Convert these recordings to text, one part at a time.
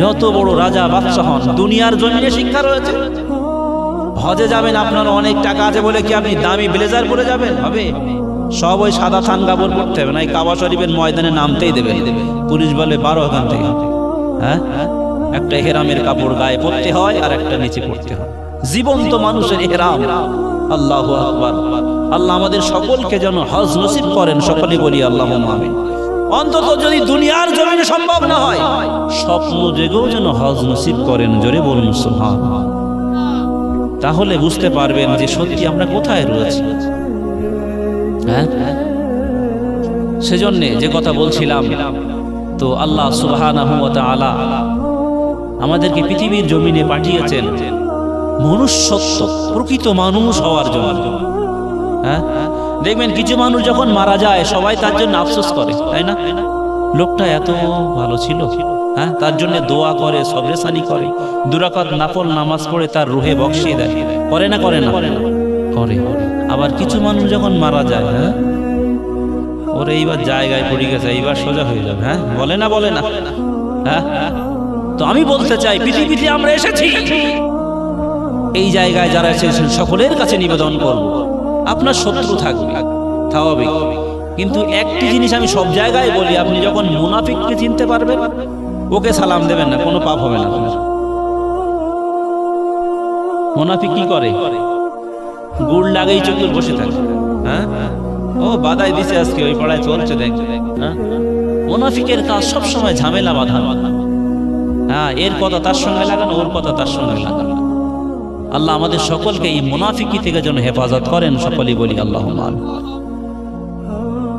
যত বড় রাজা বাদশাহ হন, দুনিয়ার জমিনে শিক্ষা রয়েছে। হজে যাবেন, আপনার অনেক টাকা আছে বলে কি আপনি দামি ব্লেজার পরে যাবেন? হবে? সব ওই সাদা থান কাপড় পরতে হবে, না কাবা শরীফের ময়দানে নামতেই দেবে। পুলিশ বলে 12 ওখান থেকে। হ্যাঁ, একটা ইহরামের কাপড় গায়ে পরতে হয় আর একটা নিচে পরতে হয়, জীবন্ত মানুষের ইহরাম। আল্লাহু আকবার। আল্লাহ আমাদের সকলকে যেন হজ নসিব করেন, সকলে বলি আল্লাহুম্মা আমিন। অন্তত যদি দুনিয়ার জমিনে সম্ভব না হয়, স্বপ্ন জেগেও যেন হজ নসিব করেন, জোরে বলুন সুবহানাল্লাহ। তাহলে বুঝতে পারবেন যে সত্যি আমরা কোথায় রয়েছি। হ্যাঁ, সেজন্য যে কথা বলছিলাম, তো আল্লাহ সুবহানাহু ওয়া তাআলা আমাদেরকে পৃথিবীর জমিনে পাঠিয়েছেন মনুষ্যত্ব, প্রকৃত মানুষ হওয়ার জন্য। হ্যাঁ, দেখবেন কিছু মানুষ যখন মারা যায় সবাই তার জন্য আফসোস করে, তাই না? লোকটা এত ভালো ছিল। হ্যাঁ, তার জন্য দোয়া করে, সবরেসানি করে, 2 রাকাত নফল নামাজ পড়ে তার রুহে বখশিয়ে দেয়, করে না? করে না? করে। আবার কিছু মানুষ যখন মারা যায়, হ্যাঁ, ওর এইবার জায়গায় পড়ে গেছে, এইবার সোজা হয়ে যাবে। হ্যাঁ, বলে না? বলে না? হ্যাঁ, তো আমি বলতে চাই, পৃথিবীতে আমরা এসেছি, এই জায়গায় যারা এসেছেন সকলের কাছে নিবেদন করব, আপনার শত্রু থাকবে, স্বাভাবিক, কিন্তু একটি জিনিস আমি সব জায়গায় বলি, আপনি যখন মুনাফিককে চিনতে পারবেন, ওকে সালাম দেবেন না, কোনো পাপ হবে না আপনার। মুনাফিক কি করে? গুড় লাগেই চোখে বসে থাকে। হ্যাঁ, ও বাদাই দিছে আজকে, ওই পাড়ায় চলছে দেখ। হ্যাঁ, মুনাফিকের কাজ সব সময় ঝামেলা বাঁধানো। হ্যাঁ, এর কথা তার সঙ্গে লাগানো, ওর কথা তার সঙ্গে লাগানো। আল্লাহ আমাদের সকলকে এই মুনাফিকি থেকে যেন হেফাজত করেন, সকলেই বলি আল্লাহুম্মা আমিন।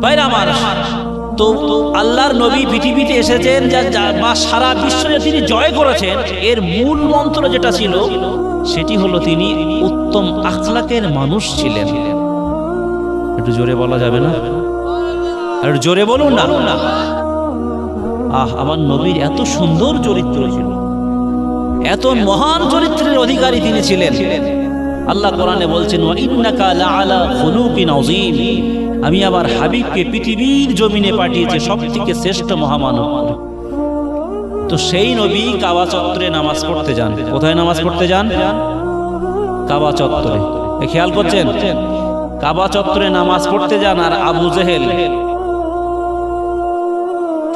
ভাইরা আমার, তো আল্লাহর নবী পৃথিবীতে এসেছেন, যা সারা বিশ্বে তিনি জয় করেছেন, এর মূল মন্ত্র যেটা ছিল সেটি হলো তিনি উত্তম আখলাকের মানুষ ছিলেন। একটু জোরে বলা যাবে না? একটু জোরে বলুন না। আমার নবীর এত সুন্দর চরিত্র ছিল, এত মহান চরিত্রের অধিকারী তিনি ছিলেন। আল্লাহ কোরআনে বলছেন, ওয়া ইন্নাকা লাআলা খুলুকিন আযীম। আমি আবার হাবিবকে পৃথিবীর জমিনে পাঠিয়েছি সবথেকে শ্রেষ্ঠ মহামানব। তো সেই নবী কাবা চত্বরে নামাজ পড়তে যান। কোথায় নামাজ পড়তে যান? কাবা চত্বরে। খেয়াল করছেন? কাবা চত্বরে নামাজ পড়তে যান, আর আবু জেহেল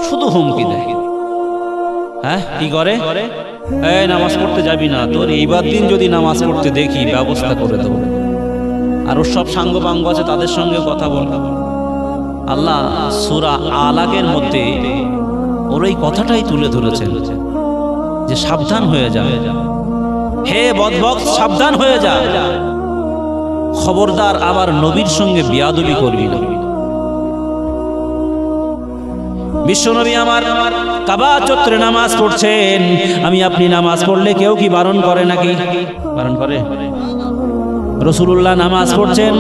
শুধু হুমকি দেয়। হ্যাঁ, কি করে? এই নামাজ পড়তে যাবি না, তোর এইবার দিন যদি নামাজ পড়তে দেখি ব্যবস্থা করে দেবো। আর ওর সব সাঙ্গ পাঙ্গ আছে, তাদের সঙ্গে কথা বল। আল্লাহ সূরা আলাকের মধ্যে ওর এই কথাটাই তুলে ধরেছেন যে সাবধান হয়ে যা, হে বদবক্ত, সাবধান হয়ে যা, খবরদার আবার নবীর সঙ্গে বিয়াদবি করবি না। বিশ্বনবী আমার কাবা চত্বরে নামাজ পড়ছেন, আমি আপনি নামাজ পড়লে কেউ কি বারণ করে নাকি? বারণ করে? রাসূলুল্লাহ নামাজ পড়ছেন,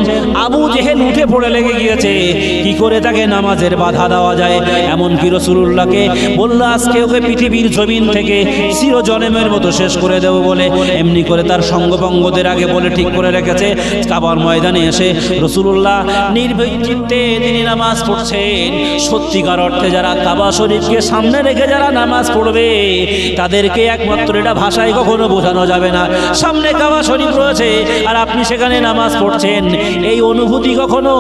আবু জেহেল উঠে পড়ে লেগে গিয়েছে, কি করে তাকে নামাজের বাধা দেওয়া যায়। এমনকি রাসূলুল্লাহকে বলল, আজকে ওকে পৃথিবীর জমিন থেকে চিরজন্মের মতো শেষ করে দেব বলে এমনি করে তার সঙ্গপঙ্গদের আগে বলে ঠিক করে রেখেছে। কাবার ময়দানে এসে রাসূলুল্লাহ নির্ভীক চিত্তে তিনি নামাজ পড়ছেন। সত্যিকার অর্থে যারা কাবা শরীফকে সামনে রেখে যারা নামাজ পড়বে, তাদেরকে একমাত্র এটা ভাষায় কখনো বোঝানো যাবে না। সামনে কাবা শরীফ রয়েছে আর আপনি সেখানে নামাজ পড়ছেন, এই অনুভূতি কখনো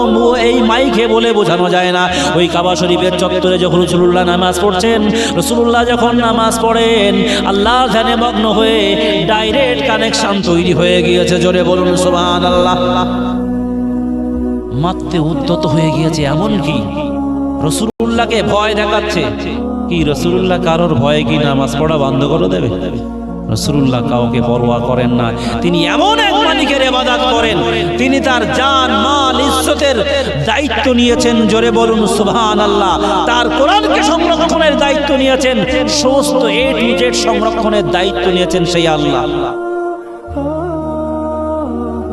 এই মাইকে বলে বোঝানো যায় না। ওই কাবা শরীফের চত্বরে যখন রাসূলুল্লাহ নামাজ পড়ছেন, রাসূলুল্লাহ যখন নামাজ পড়েন, আল্লাহর ধ্যানে মগ্ন হয়ে ডাইরেক্ট কানেকশন তৈরি হয়ে গিয়েছে। জোরে বলুন সুবহানাল্লাহ। মাত্রে উদ্যত হয়ে গিয়েছে, এমন কি রাসূলুল্লাহকে ভয় দেখাচ্ছে। কি রাসূলুল্লাহ কারোর ভয়ে কি নামাজ পড়া বন্ধ করে দেবে? রাসূলুল্লাহ কাউকে পরোয়া করেন না। তিনি এমন এক মালিকের ইবাদত করেন, তিনি তার জান মাল ইজ্জতের দায়িত্ব নিয়েছেন। জোরে বলুন সুবহানাল্লাহ। তার কোরআনকে সংরক্ষণের দায়িত্ব নিয়েছেন, সমস্ত A to Z সংরক্ষণের দায়িত্ব নিয়েছেন সেই আল্লাহ।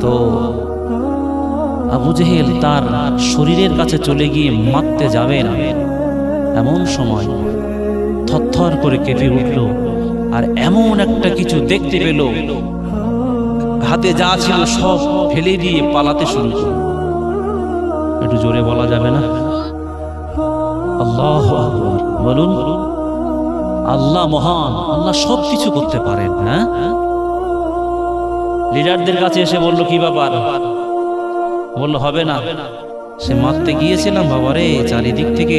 তো আবু জেহেল তার শরীরের কাছে চলে গিয়ে মারতে যাবে না, এমন সময় থরথর করে কেঁপে উঠল, আর এমন একটা কিছু দেখতে পেল, হাতে যা ছিল সব ফেলে দিয়ে পালাতে শুরু করল। একটু জোরে বলা যাবে না? আল্লাহু আকবার বলুন। আল্লাহ মহান, আল্লাহ সব কিছু করতে পারেন। হ্যাঁ, লিডারদের কাছে এসে বলল কি ব্যাপার, বলল হবে না, সে মারতে গিয়েছিলাম বাবারে, চারিদিক থেকে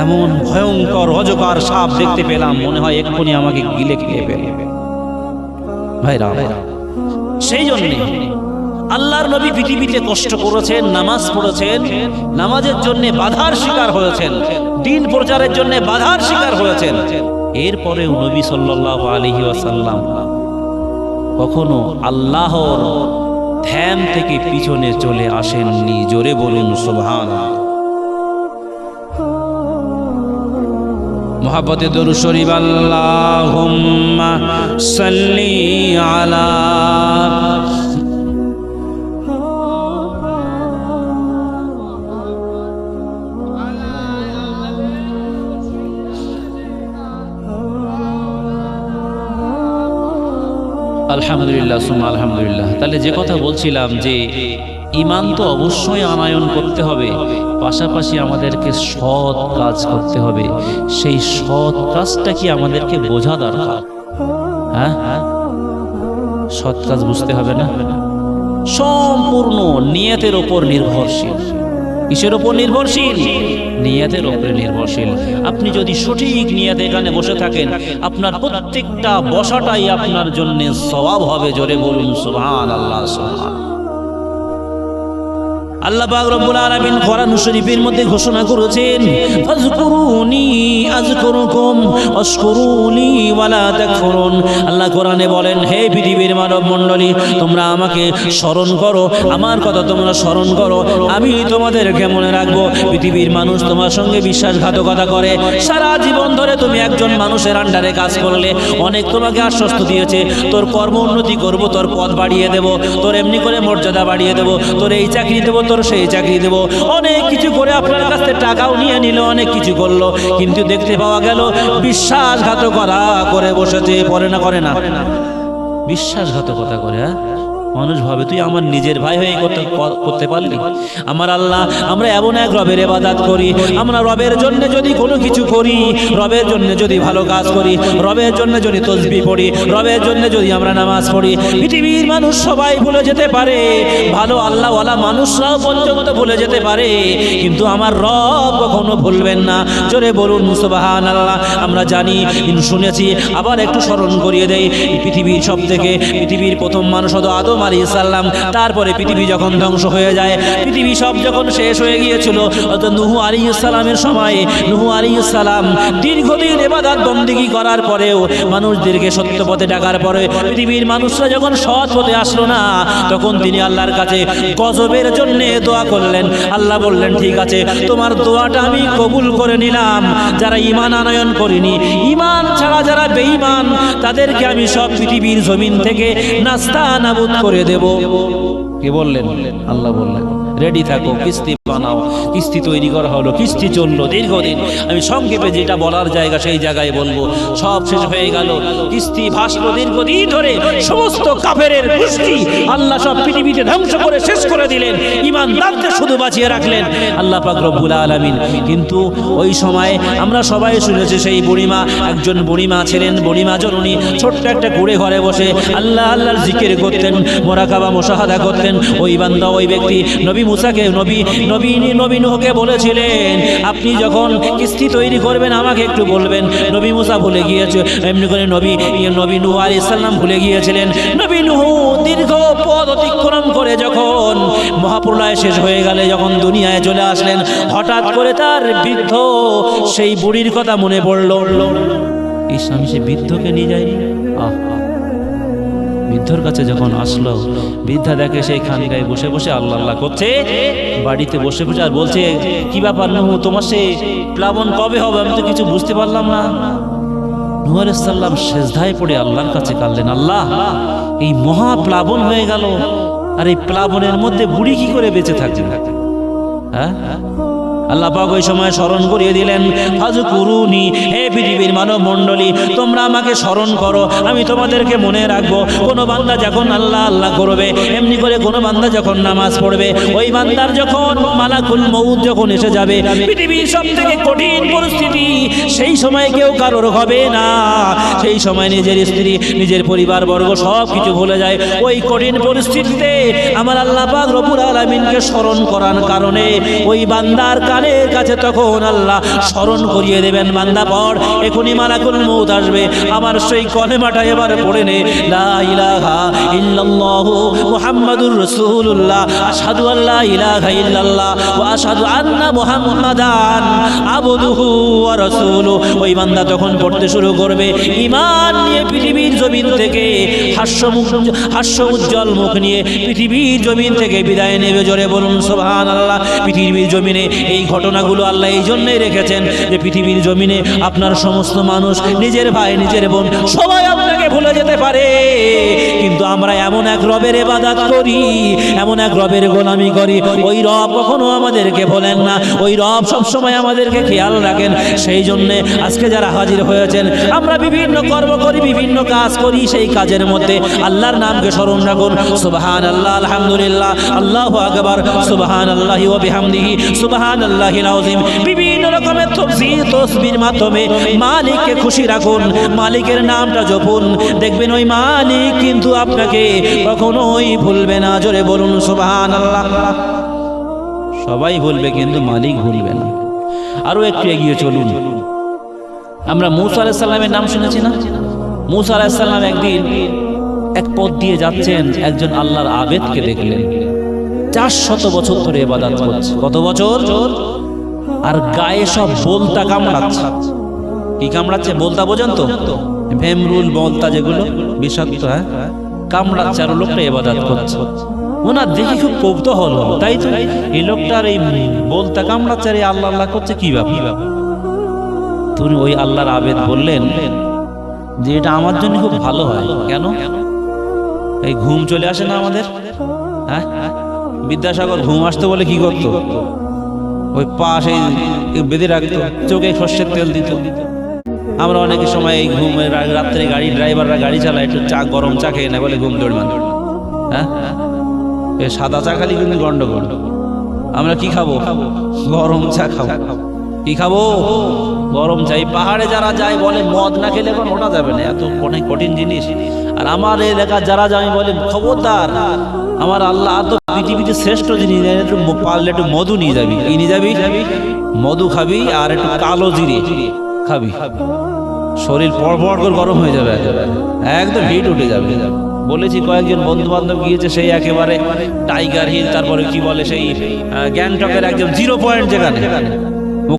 এমন ভয়ঙ্কর অজগর সাপ দেখতে পেলাম, মনে হয় এক্ষুনি আমাকে গিলে খেয়ে ফেলবে। ভাইরা, সেই জন্য আল্লাহর নবী পৃথিবীতে কষ্ট করেছেন, নামাজ পড়েছেন, নামাজের জন্য বাধার শিকার হয়েছেন, দ্বীন প্রচারের জন্য বাধার শিকার হয়েছেন। এরপরেও নবী সাল্লাল্লাহু আলাইহি ওয়াসাল্লাম কখনো আল্লাহর ধ্যান থেকে পিছনে চলে আসেননি। জোরে বলুন সুবহানাল্লাহ। মুহাব্বতে দরুদ শরীফ, আল্লাহুম্মা সাল্লি আলা আলহামদুলিল্লাহ সুম্মা আলহামদুলিল্লাহ। তাহলে যে কথা বলছিলাম যে ঈমান তো অবশ্যই আনয়ন করতে হবে, পাশাপাশি আমাদেরকে সৎ কাজ করতে হবে। সেই সৎ কাজটা কি আমাদেরকে বোঝা দরকার। হ্যাঁ, সৎ কাজ বুঝতে হবে না, সম্পূর্ণ নিয়তের উপর নির্ভরশীল। কিসের উপর নির্ভরশীল? নিয়তের উপরে নির্ভরশীল। আপনি যদি সঠিক নিয়তে এখানে বসে থাকেন, আপনার প্রত্যেকটা বসাটাই আপনার জন্য সওয়াব হবে। জোরে বলুন সুবহানাল্লাহ, সুবহানাল্লাহ। আল্লাহ পাক রব্বুল আলামিন কোরআন শরীফের মধ্যে ঘোষণা করেছেন, ফাযকুরুনি আযকুরুকুম ওয়াশকুরুলি ওয়ালা তাকফুরুন। আল্লাহ কোরআনে বলেন, হে পৃথিবীর মানব মণ্ডলী, তোমরা আমাকে স্মরণ করো, আমার কথা তোমরা স্মরণ করো, আমি তোমাদেরকে মনে রাখবো। পৃথিবীর মানুষ তোমার সঙ্গে বিশ্বাসঘাতকতা করে, সারা জীবন ধরে তুমি একজন মানুষের আন্ডারে কাজ করলে, অনেক তোমাকে আশ্বস্ত দিয়েছে, তোর কর্ম উন্নতি করব, তোর পদ বাড়িয়ে দেব, তোর এমনি করে মর্যাদা বাড়িয়ে দেব, তোর এই চাকরি দেবো, তোর সেই চাকরি দেব, অনেক কিছু করে আপনার কাছ থেকে টাকাও নিয়ে নিল, অনেক কিছু করলো, কিন্তু দেখতে পাওয়া গেল বিশ্বাসঘাতকতা করে বসেছে। পরে না করে না, বিশ্বাসঘাতকতা করে। মানুষ ভাবে তুই আমার নিজের ভাই হয়ে করতে পারলি। আমার আল্লাহ, আমরা এমন এক রবের ইবাদত করি, আমরা রবের জন্য যদি কোনো কিছু করি, রবের জন্য যদি ভালো কাজ করি, রবের জন্য যদি তাসবিহ পড়ি, রবের জন্য যদি আমরা নামাজ পড়ি, পৃথিবীর মানুষ সবাই ভুলে যেতে পারে, ভালো আল্লাহওয়ালা মানুষরাও পর্যন্ত ভুলে যেতে পারে, কিন্তু আমার রব কখনো ভুলবেন না। জোরে বলুন সুবহানাল্লাহ। আমরা জানি, শুনেছি, আবার একটু স্মরণ করিয়ে দেই, পৃথিবীর প্রথম মানুষ হতো আদম আলাইহিস সালাম। তারপরে পৃথিবী যখন ধ্বংস হয়ে যায়, পৃথিবী সব যখন শেষ হয়ে গিয়েছিল, নূহ আলাইহিস সালামের সময় নূহ আলাইহিস সালাম দীর্ঘদিন ইবাদত বন্দেগী করার পরেও, মানুষদেরকে সত্য পথে ডাকার পরে পৃথিবীর মানুষরা যখন সৎ পথে আসলো না, তখন তিনি আল্লাহর কাছে গজবের জন্য দোয়া করলেন। আল্লাহ বললেন, ঠিক আছে, তোমার দোয়াটা আমি কবুল করে নিলাম। যারা ঈমান আনয়ন করেনি, ঈমান ছাড়া যারা বেঈমান, তাদেরকে আমি সব পৃথিবীর জমিন থেকে নাস্তানাবুদ করে দেব। কে বললেন? আল্লাহ বললেন, রেডি থাকো, কিস্তি বানাও। কিস্তি তৈরি করা হলো, কিস্তি চললো দীর্ঘদিন। আমি সংক্ষেপে যেটা বলার জায়গা সেই জায়গায় বলবো। সব শেষ হয়ে গেল, কিস্তি ভাসলো দীর্ঘদিন ধরে, সমস্ত কাফেরের গোষ্ঠী আল্লাহ সব পৃথিবীতে ধ্বংস করে শেষ করে দিলেন, ঈমানদারদের শুধু বাঁচিয়ে রাখলেন আল্লাহ পাক রব্বুল আলামিন। কিন্তু ওই সময় আমরা সবাই শুনেছি, সেই বুড়িমা, একজন বুড়িমা ছিলেন, বুড়িমা জননী, ছোট্ট একটা কুড়ে ঘরে বসে আল্লাহ আল্লাহর জিকির করতেন, মোরাকাবা মুশাহাদা করতেন। ওই বান্দা, ওই ব্যক্তি নবী মুসাকে, নবী নূহকে বলেছিলেন, আপনি যখন কিস্তি তৈরি করবেন আমাকে একটু বলবেন। নবী মুসা ভুলে গিয়েছে, এমনি করে নবী নূহ আলাইহিস সালাম ভুলে গিয়েছিলেন। নবী নূহ দীর্ঘ পথ অতিক্রম করে যখন মহাপ্রলয় শেষ হয়ে গেলে, যখন দুনিয়ায় চলে আসলেন, হঠাৎ করে তার বৃদ্ধ সেই বুড়ির কথা মনে পড়ল। আমি সে বৃদ্ধকে নিয়ে যাইনি। বৃদ্ধর কাছে যখন আসলো, বৃদ্ধা দেখে সেই খানগায় বসে বসে আল্লাহ আল্লাহ করছে, বাড়িতে বসে বসে, আর বলছে, কি ব্যাপার নূহ, তোমার সে প্লাবন কবে হবে? আমি তো কিছু বুঝতে পারলাম না। নূহ আলাইহিস সালাম সেজদায় পড়ে আল্লাহর কাছে কাঁদলেন, আল্লাহ, এই মহা প্লাবন হয়ে গেল, আর এই প্লাবনের মধ্যে বুড়ি কি করে বেঁচে থাকছে? হ্যাঁ, আল্লাহ পাক ওই সময় স্মরণ করিয়ে দিলেন, ফাযকুরুনি, হে পৃথিবীর মানব মণ্ডলী, তোমরা আমাকে স্মরণ করো, আমি তোমাদেরকে মনে রাখবো। কোনো বান্দা যখন আল্লাহ আল্লাহ করবে, এমনি করে কোনো বান্দা যখন নামাজ পড়বে, ওই বান্দার যখন মালাকুল মউত যখন এসে যাবে, পৃথিবীর সব থেকে কঠিন পরিস্থিতি, সেই সময় কেউ কারোর হবে না। সেই সময় নিজের স্ত্রী, নিজের পরিবারবর্গ সব কিছু ভুলে যায়। ওই কঠিন পরিস্থিতিতে আমার আল্লাহ পাক রব্বুল আলামিনকে স্মরণ করার কারণে ওই বান্দার কানের কাছে তখন আল্লাহ স্মরণ করিয়ে দেবেন, বান্দা পড়, এখনই মালাকুল মউত আসবে। আমার সেই কলেমাটা এবার পড়ে নে, লা ইলাহা ইল্লাল্লাহু মুহাম্মাদুর রাসূলুল্লাহ, আশহাদু আল্লা ইলাহা ইল্লাল্লাহ ওয়া আশহাদু আন্না মুহাম্মাদান আবদুহু ওয়া রাসূলুহু। ওই বান্দা তখন পড়তে শুরু করবে, ঈমান নিয়ে পৃথিবীর জমিন থেকে হাস্য উজ্জ্বল মুখ নিয়ে পৃথিবীর জমিন থেকে বিদায় নেবে। জোরে বলুন সুবহানাল্লাহ। পৃথিবীর জমিনে এই ঘটনাগুলো আল্লাহ এই জন্যই রেখেছেন যে পৃথিবীর জমিনে আপনার সমস্ত মানুষ, নিজের ভাই নিজের বোন সবাই আপনাকে ভুলে যেতে পারে, কিন্তু আমরা এমন এক রবের ইবাদত করি, এমন এক রবের গোলামি করি, ওই রব কখনো আমাদেরকে ভোলেন না, ওই রব সবসময় আমাদেরকে খেয়াল রাখেন। সেই জন্যে আজকে যারা হাজির হয়েছেন, আমরা বিভিন্ন কর্ম করি, বিভিন্ন কাজ করি, সেই কাজের মধ্যে আল্লাহর নামকে স্মরণ রাখুন। সুবহানাল্লাহ, আলহামদুলিল্লাহ, আল্লাহু আকবার, সুবহানাল্লাহি ওয়া বিহামদিহি, সুবহানাল্লাহিল আযীম। বিভিন্ন রকমের তাসবিহর মাধ্যমে মালিককে খুশি রাখুন, মালিকের নামটা জপুন, দেখবেন ওই মালিক কিন্তু আপনাকে কখনোই ভুলবে না। জোরে বলুন সুবহানাল্লাহ। সবাই ভুলবে কিন্তু মালিক ভুলবে না। আরো একটু এগিয়ে চলুন, আমরা মূসা আলাইহিস সালামের নাম শুনেছি না? মূসা আলাইহিস সালাম একদিন এক পথ দিয়ে যাচ্ছেন, একজন আল্লাহর আবেদকে দেখলেন, 400 বছর ধরে ইবাদত করছে। কত বছর? আর গায়ে সব বলতা কামড়াচ্ছে। কি কামড়াচ্ছে? বলতা বোঝেন তো? ভেমরুল বলতা, যেগুলো বিষাক্ত, হ্যাঁ, কামড়াচ্ছে। আর লোকটা ইবাদত করছে। ওনার দেখে খুব কৌতূহল হলো, তাই তো এই লোকটার এই বলতা কামড়াচ্ছে আর এই আল্লাহ আল্লাহ করছে, কি ব্যাপার? তুমি ওই আল্লাহর আবেদ বললেন যে এটা আমার জন্য খুব ভালো হয়। কেন? এই ঘুম চলে আসে না আমাদের, হ্যাঁ? বিদ্যাসাগর ঘুম আসতে বলে কি করতো? ওই পাশে বেঁধে রাখতো, চোখে সর্ষের তেল দিত। আমরা অনেক সময় এই ঘুমের রাত্রে গাড়ি ড্রাইভাররা গাড়ি চালায়, একটু চা, গরম চা খেয়ে না বলে ঘুম দৌড়মান, হ্যাঁ? এই সাদা চা খালি কিন্তু গন্ডগোল। আমরা কি খাবো? গরম চা খাবো। কি খাবো? গরম চা। এই পাহাড়ে যারা যায় বলে মদ না খেলে এখন ওঠা যাবে না, এত অনেক কঠিন জিনিস। আর আমার এলাকার যারা যায় বলে খবরদার, আমার আল্লাহ তো পৃথিবীতে শ্রেষ্ঠ জিনিস, একটু পারলে একটু মধু নিয়ে যাবি। কি নিয়ে যাবি? মধু খাবি আর একটু কালো জিরে খাবি, শরীর পড় করে গরম হয়ে যাবে, একদম হিট উঠে যাবে। বলেছি কয়েকজন বন্ধু বান্ধব গিয়েছে, সেই একেবারে টাইগার হিল, তারপরে কি বলে সেই গ্যাংটকের একদম 0 পয়েন্ট যেখানে